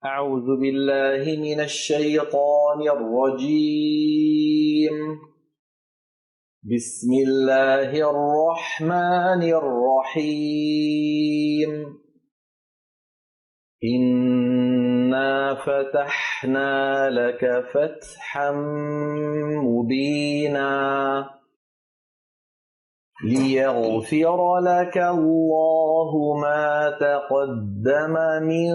أعوذ بالله من الشيطان الرجيم. بسم الله الرحمن الرحيم. إنا فتحنا لك فتحا مبينا ليغفر لك الله ما تقدم من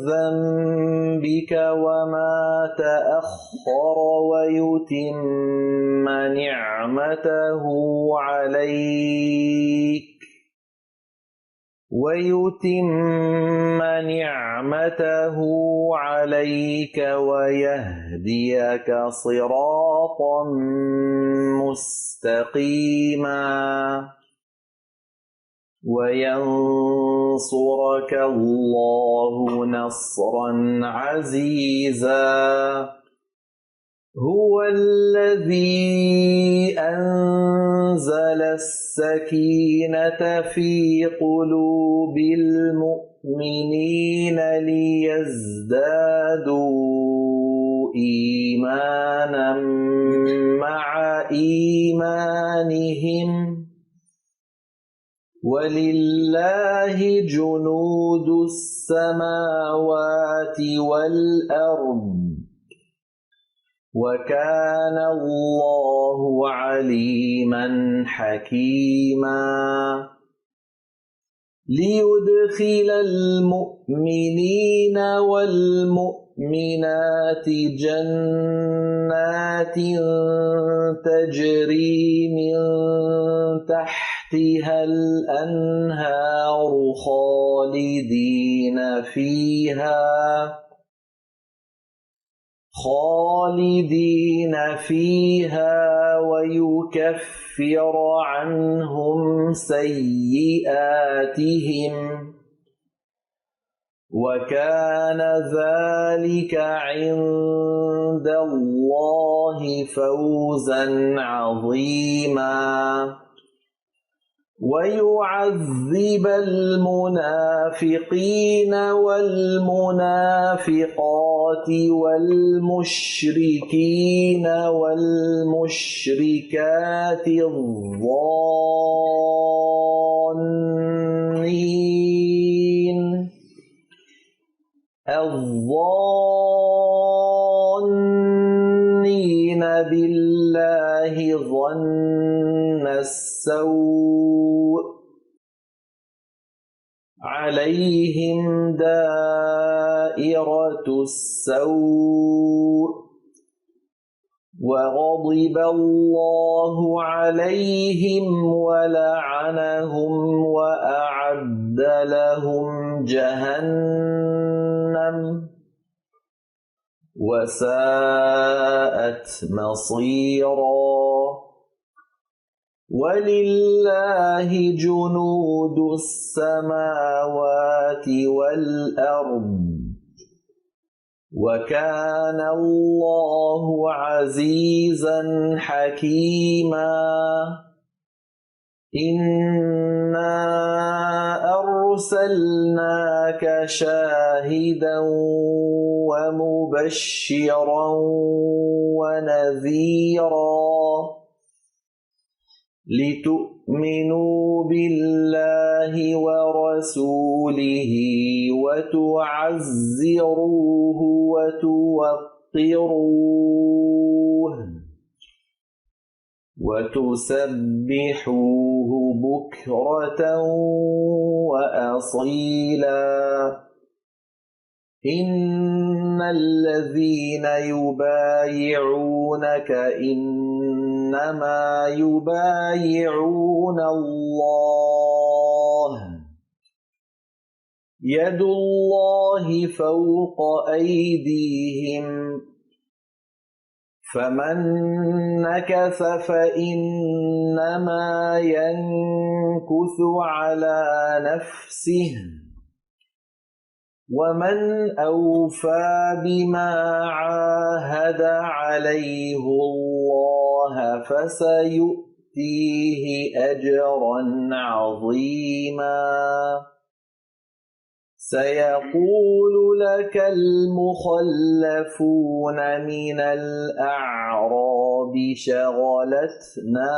ذنبك وما تأخر ويتم نعمته عليك ويهديك صراطا مستقيما وينصرك الله نصرا عزيزا. هو الذي أنزل السكينة في قلوب المؤمنين ليزدادوا إيمانا مع إيمانهم ولله جنود السماوات والأرض وكان الله عليما حكيما. ليدخل المؤمنين والمؤمنات جنات تجري من تحتها الأنهار خالدين فيها ويكفر عنهم سيئاتهم وكان ذلك عند الله فوزا عظيما. ويعذب المنافقين والمنافقات والمشركين والمشركات الظانين بالله ظن السوء عليهم دائرة السوء وغضب الله عليهم ولعنهم وأعد لهم جهنم وساءت مصيرا. ولله جنود السماوات والأرض وكان الله عزيزا حكيما. إنا أرسلناك شاهدا ومبشرا ونذيرا لتؤمنوا بالله ورسوله وتعزروه وتوقروه وتسبحوه بكرة وأصيلا. إن الذين يبايعونك إنما يبايعون الله يد الله فوق أيديهم فمن نكث فإنما ينكث على نفسه ومن أوفى بما عاهد عليه الله فسيؤتيه أجرا عظيما. سيقول لك المخلفون من الأعراب شغلتنا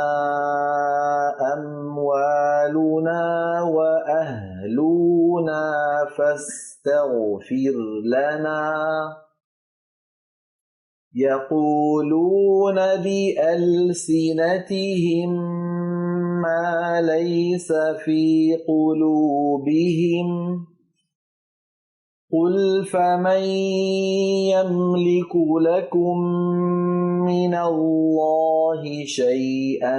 أموالنا وأهلنا فاستغفر لنا يقولون بألسنتهم ما ليس في قلوبهم قل فمن يملك لكم من الله شيئا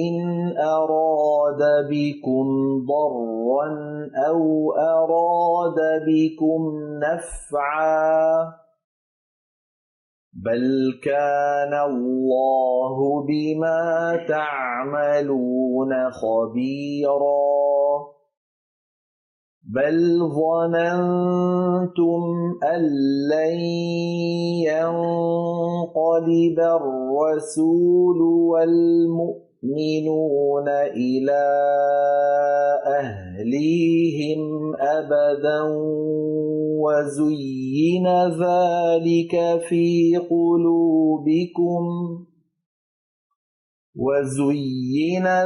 إن أراد بكم ضرا أو أراد بكم نفعا بل كان الله بما تعملون خبيرا بل ظننتم أن لن ينقلب الرسول والمؤمنون إلى أهليهم أبدا وزين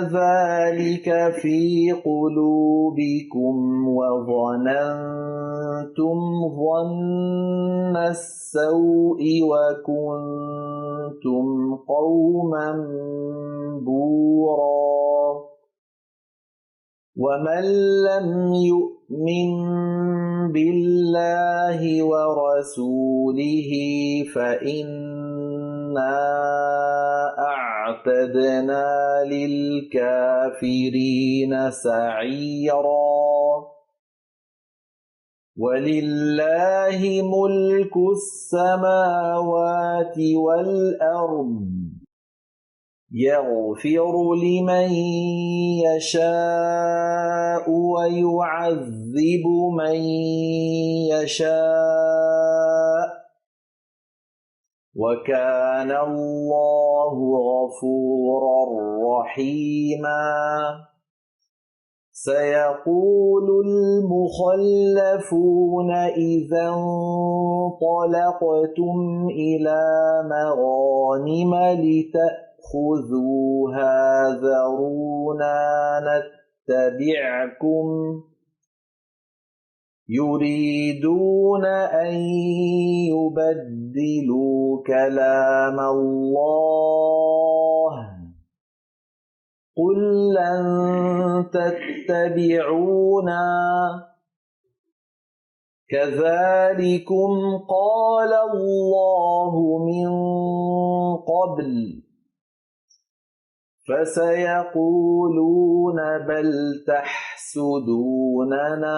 ذلك في قلوبكم وظننتم ظن السوء وكنتم قوما بورا ومن لم يؤمن بالله ورسوله فإنا أعتدنا للكافرين سعيرا ولله ملك السماوات والأرض يغفر لمن يشاء ويعذب من يشاء وكان الله غفورا رحيما سيقول المخلفون إذا انطلقتم إلى مغانم لتأخذوها ذرونا نتبعكم يريدون أن يبدلوا كلام الله قل لن تتبعونا كذلكم قال الله من قبل فسيقولون بل تحسدوننا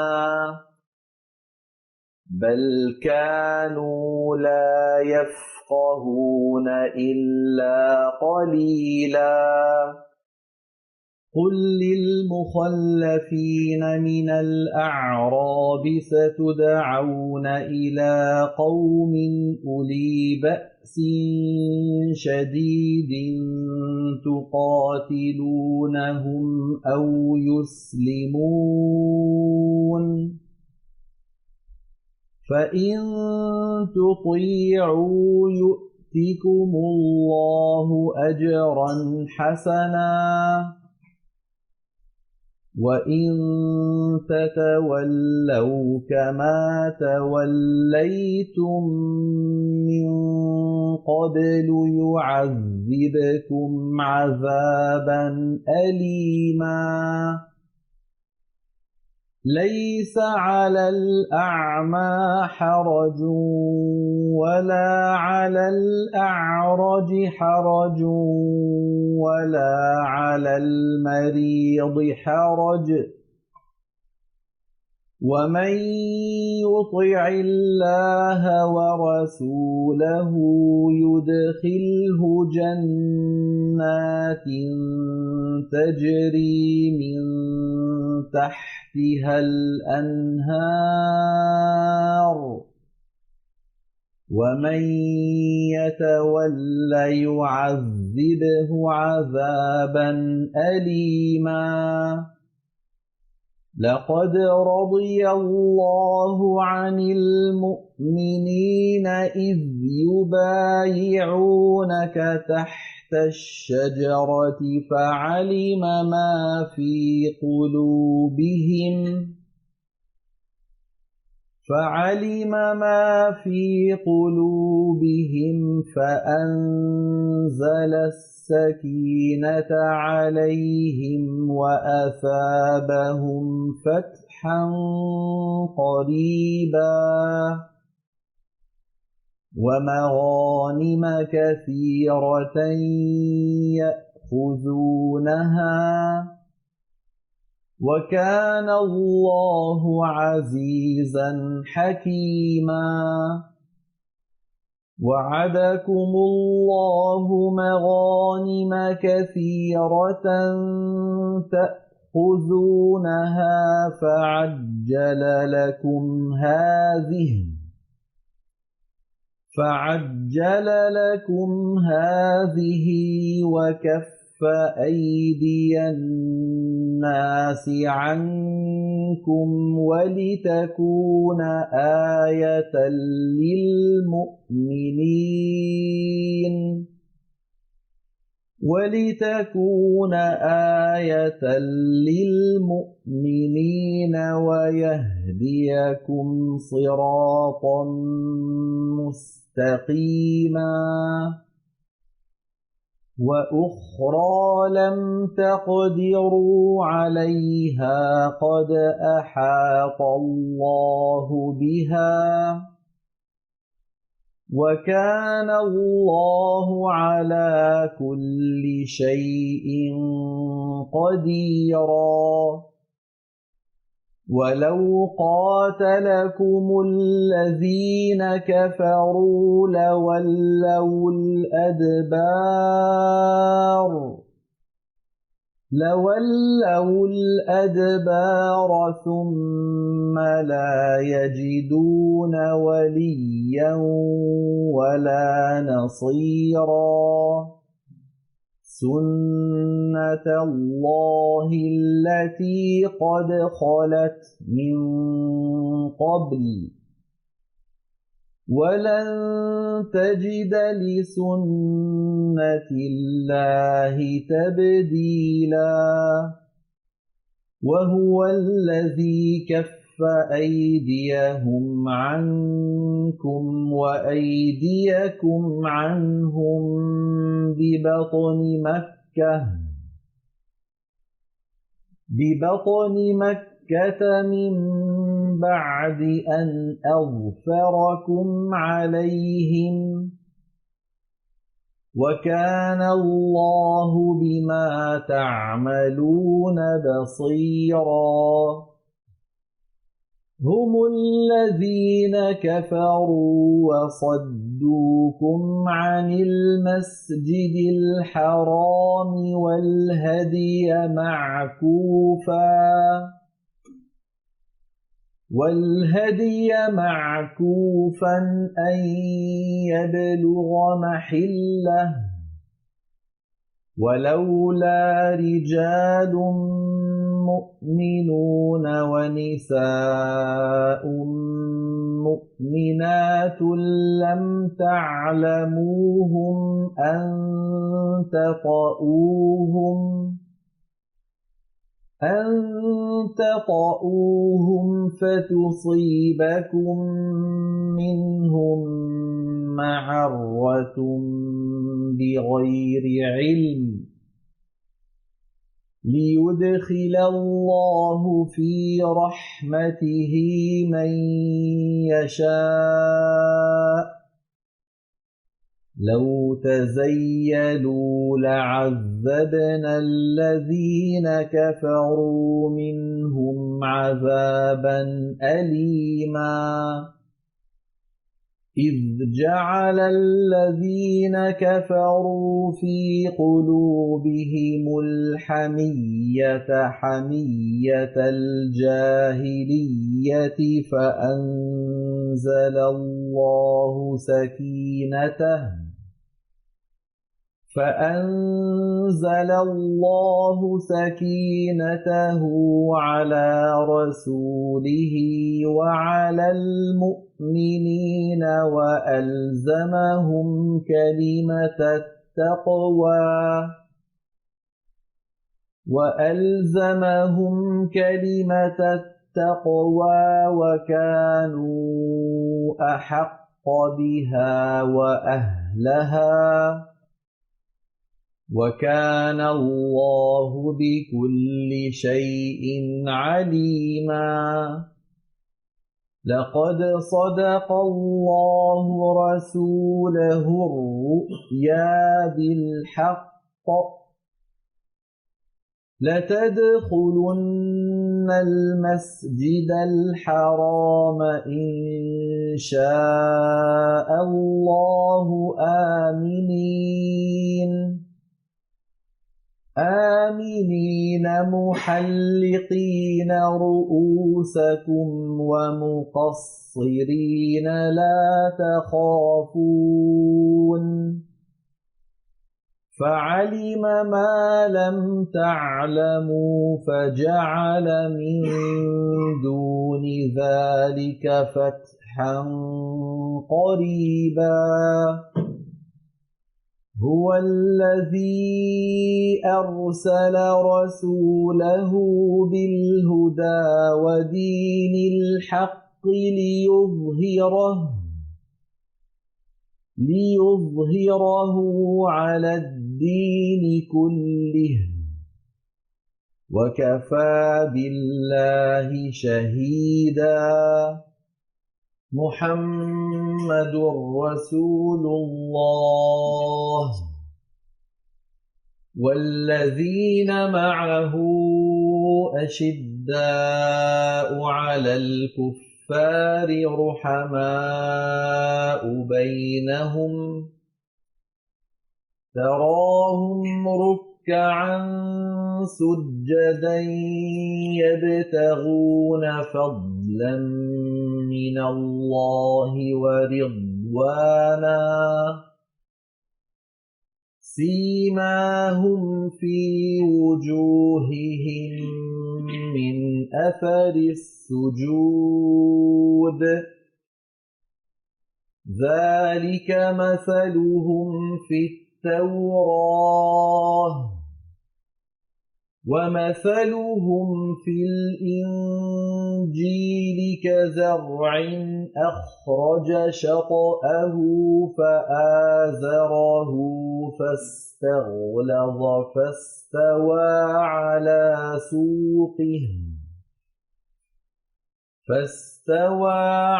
بل كانوا لا يفقهون إلا قليلا قل للمخلفين من الأعراب ستدعون إلى قوم أولي بأس شديد تقاتلونهم أو يسلمون فإن تطيعوا يؤتكم الله أجرا حسنا وإن تتولوا كما توليتم من قبل يعذبكم عذابا أليما ليس على الأعمى حرج ولا على الأعرج حرج ولا على المريض حرج ومن يطع الله ورسوله يدخله جنات تجري من تحتها الأنهار ومن يتول يعذبه عذابا أليما لقد رضي الله عن المؤمنين إذ يبايعونك تحت الشجرة فعلم ما في قلوبهم فأنزل السكينة عليهم وأثابهم فتحا قريبا ومغانم كثيرة يأخذونها وكان الله عزيزا حكيما وعدكم الله مغانم كثيرة تأخذونها فعجل لكم هذه وكف أيدي الناس عنكم ولتكون آية للمؤمنين ويهديكم صراطا مستقيما وأخرى لم تقدروا عليها قد أحاط الله بها وكان الله على كل شيء قديرا ولو قاتلكم الذين كفروا لولوا الأدبار ثم لا يجدون وليا ولا نصيرا سنة الله التي قد خلت من قبل ولن تجد لسنة الله تبديلا وهو الذي كف أيديهم عنكم وأيديكم عنهم ببطن مكة من بعد أن أظفركم عليهم وكان الله بما تعملون بصيرا هم الذين كفروا وصدوكم عن المسجد الحرام والهدي معكوفا أن يبلغ محله ولولا رجال مؤمنون ونساء مؤمنات لم تعلموهم أن تطؤوهم فتصيبكم منهم معرة بغير علم ليدخل الله في رحمته من يشاء لو تزيلوا لعذبنا الذين كفروا منهم عذابا أليما إذ جعل الذين كفروا في قلوبهم الحمية حمية الجاهلية فأنزل الله سكينته على رسوله وعلى المؤمنين وألزمهم كلمة التقوى وكانوا أحق بها وأهلها وكان الله بكل شيء عليما. لقد صدق الله رسوله الرؤيا بالحق لتدخلن المسجد الحرام إن شاء الله آمنين محلقين رؤوسكم ومقصرين لا تخافون فعلم ما لم تعلموا فجعل من دون ذلك فتحا قريبا. هو الذي أرسل رسوله بالهدى ودين الحق ليظهره على الدين كله وكفى بالله شهيدا. محمد رسول الله والذين معه أشداء على الكفار رحماء بينهم تراهم ركعا سجدا يبتغون فضلا من الله ورضوانا سيماهم في وجوههم من أثر السجود ذلك مثلهم في التوراة ومثلهم في الإنجيل كزرع أخرج شطأه فآزره فاستغلظ فاستوى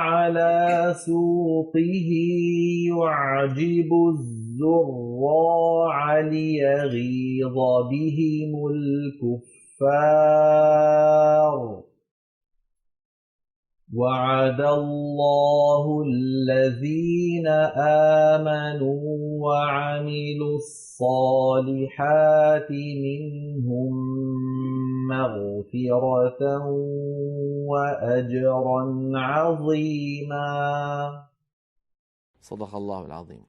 على سوقه يعجب الزراع ليغيظ بهم الكفار. وعد الله الذين آمنوا وعملوا الصالحات منهم مغفرة وأجرا عظيما. صدق الله العظيم.